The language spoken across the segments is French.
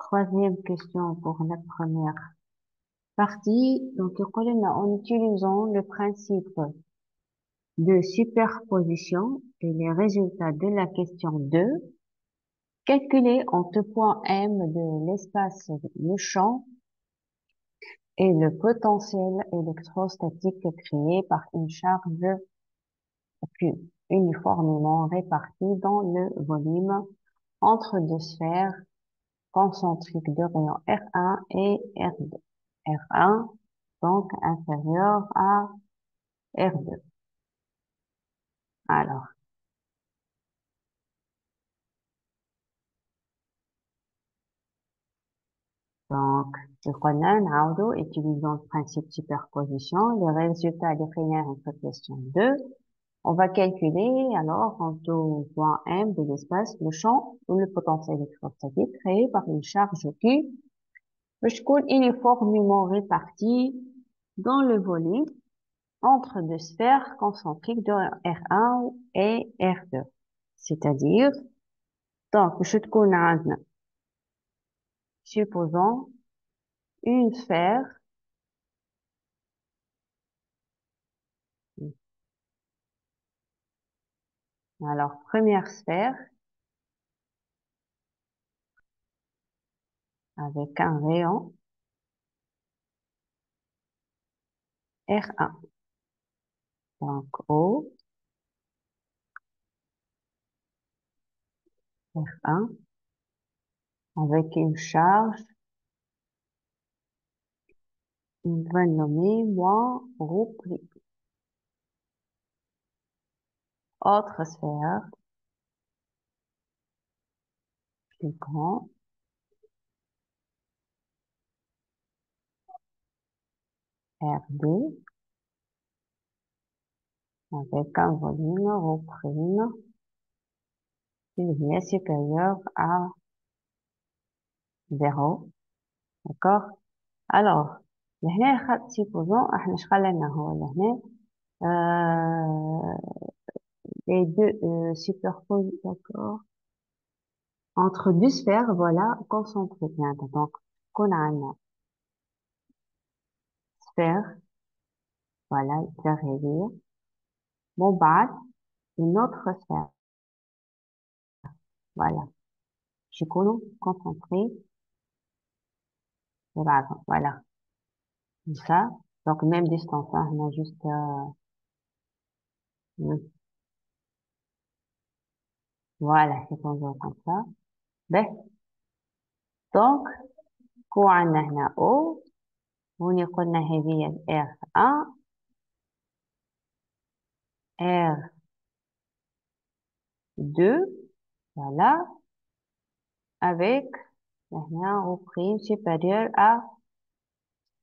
troisième question pour la première partie. Donc, en utilisant le principe de superposition et les résultats de la question 2, calculer en deux points M de l'espace le champ et le potentiel électrostatique créé par une charge uniformément répartie dans le volume entre deux sphères concentriques de rayon R1 et R2. R1 donc inférieur à R2. Alors, donc, utilisant le principe de superposition, les résultats définis entre question 2, on va calculer alors en tout point M de l'espace le champ ou le potentiel électrostatique créé par une charge Q, je coule uniformément répartie dans le volume entre deux sphères concentriques de R1 et R2. C'est-à-dire, donc, je تكون عندنا supposons une sphère, alors première sphère avec un rayon R1. Donc O, R1, avec une charge, on va nommer moins rho prime. Autre sphère, plus grand, R2, avec un volume rho prime qui est supérieur à 0. D'accord? Alors, لهنا supposons احنا شغال لنا هو لهنا les deux superposent, d'accord, entre deux sphères, voilà, concentrées bien. Donc, qu'on a une sphère, voilà, sphère réduite. Bon, bah, une autre sphère, voilà. Je connais concentré, voilà. Comme ça. Donc, même distance, hein, on a juste, voilà, c'est comme ça. Ben, donc, qu'on a هنا O, وني قلنا هذه R1, R2, voilà, avec un au prime supérieur à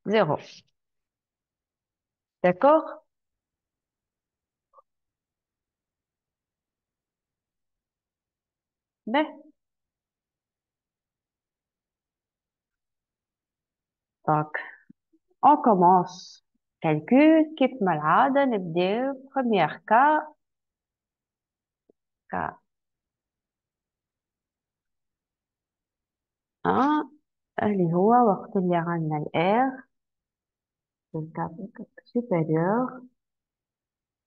0. D'accord? Ben, donc, on commence. Calcul, كيف ما العادة نبدأ première cas, cas 1 اللي هو وقت اللي عندنا ال R le cas supérieur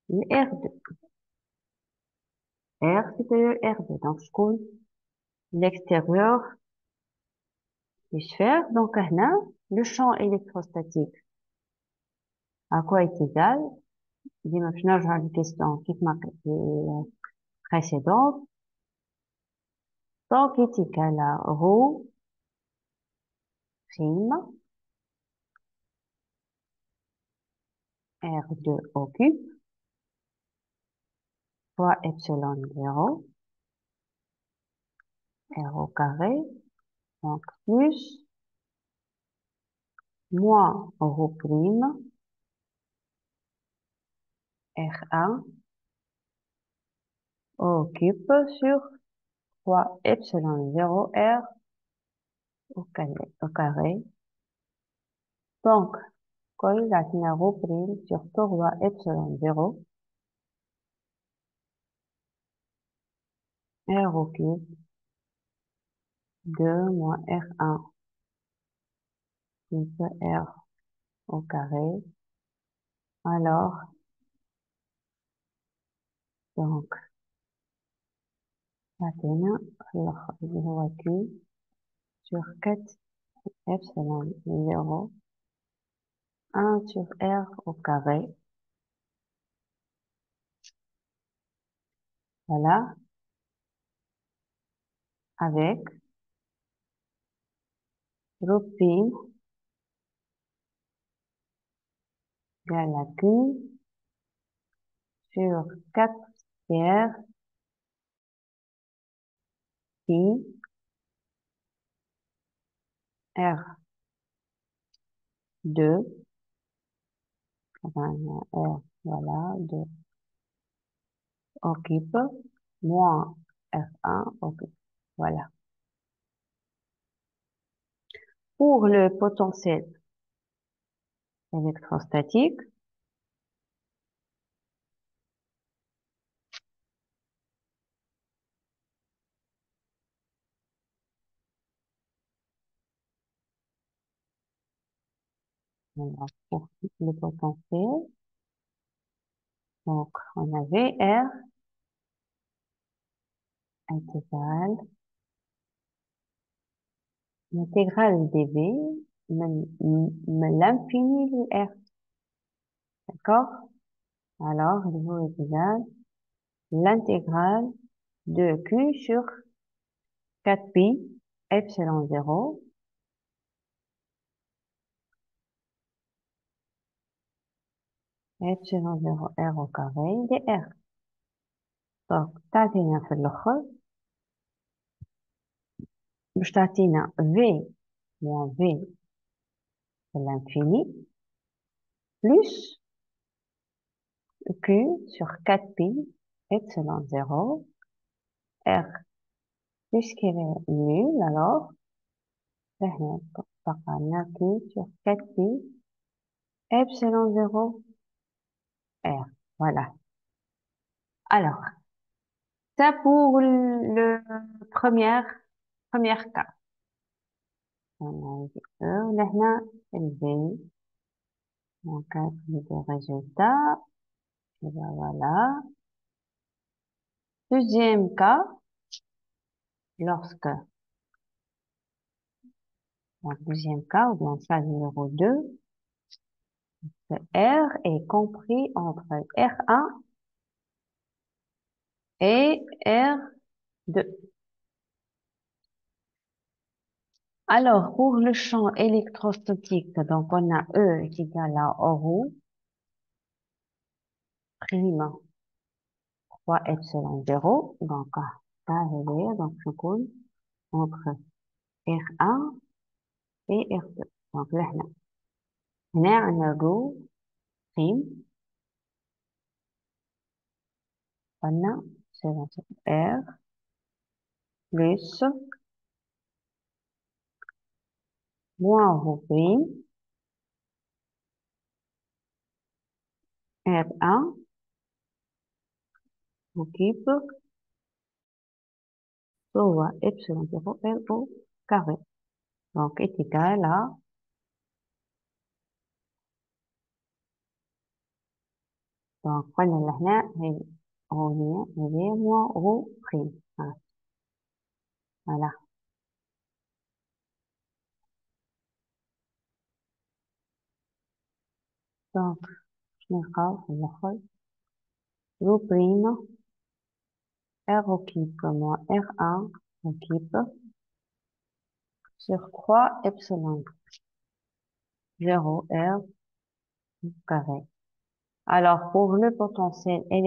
ل R2. R supérieur R2. Donc, je compte l'extérieur du sphère. Donc, هنا, le champ électrostatique à quoi est égal? ديما باش نرجع للكيستيون كيف ما précédente. Donc, est égal à rho prime R2 au cube fois epsilon 0 R au carré, donc plus moins rho prime R1 au cube sur fois epsilon 0 R au carré. Donc, quand il a une rho prime sur 3 epsilon 0 R au cube 2 moins R1 plus R au carré. Alors, donc, maintenant, اللي هو Q sur 4 epsilon 0, 1 sur R au carré. Voilà, avec rho prime égale à Q sur 4 tiers pi R2, enfin, R, voilà, 2 occupe, moins R1 occupe. Voilà. Pour le potentiel électrostatique, alors, pour le potentiel, donc, on avait R intégrale, l'intégrale dV, l'infini de R, d'accord? Alors, le est égal l'intégrale de Q sur 4 pi epsilon 0, epsilon 0 R au carré dr. Donc, تعطينا في الآخر باش تعطينا V moins V à l'infini plus Q sur 4 pi epsilon 0 R. Puisqu'il est nul, alors, فهنا بقى لنا Q sur 4 pi epsilon 0 R. Voilà. Alors, ça pour le première cas. On a dit là, le V. On calcule le résultat. Et ben voilà. Deuxième cas, lorsque, dans le deuxième cas, ou bien phase numéro 2, le R est compris entre R1 et R2. Alors, pour le champ électrostatique, donc on a E qui est égal à ρ prime 3 epsilon 0. Donc, ça veut dire, donc, je compte entre R1 et R2. Donc, là, on a ρ prime, on a, c'est R plus moins ρ prime, R1 occupe fois epsilon 0 R au carré. Donc, est égal à, donc, قلنا اللي هنا هي هي moins ρ prime. Voilà. Donc, je نلقاو في الآخر ρ prime R occupe moins R1 occupe sur 3 epsilon 0 R carré. Alors, pour le potentiel électrique,